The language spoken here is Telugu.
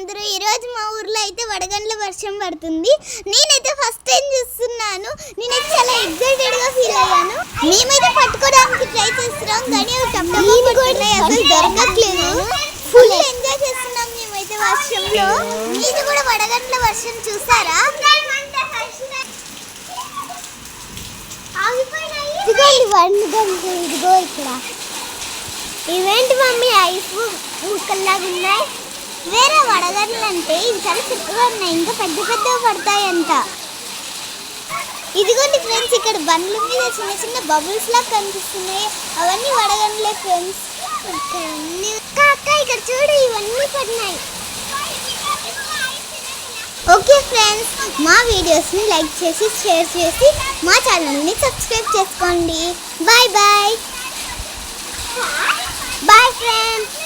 అందరూ ఈ రోజు మా ఊర్లో అయితే వడగండ్ల వర్షం పడుతుంది. నేనైతే ఫస్ట్ టైం చూస్తున్నాను. నేనైతే చాలా ఎక్సైటెడ్ గా ఫీల్ అయ్యాను. మేమైతే పట్టుకోవడానికి ట్రై చేస్తున్నాం కానీ అసలు దొరకట్లేదు. ఫుల్ ఎంజాయ్ చేస్తున్నాం మేమైతే వర్షంలో. మీరు కూడా వడగండ్ల వర్షం చూసారా? ఇదిగో ఇక్కడ ఇవేంటి మమ్మీ ఐస్ ముక్కల్లాగా ఉన్నాయి. వేరే వడగండ్లు అంటే ఇవి చాలా చిక్కగా ఉన్నాయి, ఇంకా పెద్ద పెద్దగా పడతాయంట. ఇదిగోండి ఫ్రెండ్స్, ఇక్కడ బండ్ల మీద చిన్న చిన్న బబుల్స్ లాగా కనిపిస్తున్నాయి. అవన్నీ వడగండ్లే ఫ్రెండ్స్. అక్క ఇక్కడ చూడు, ఇవన్నీ పడినాయి. ఓకే ఫ్రెండ్స్, మా వీడియోస్ని లైక్ చేసి షేర్ చేసి మా ఛానల్ని సబ్స్క్రైబ్ చేసుకోండి. Bye bye bye friends.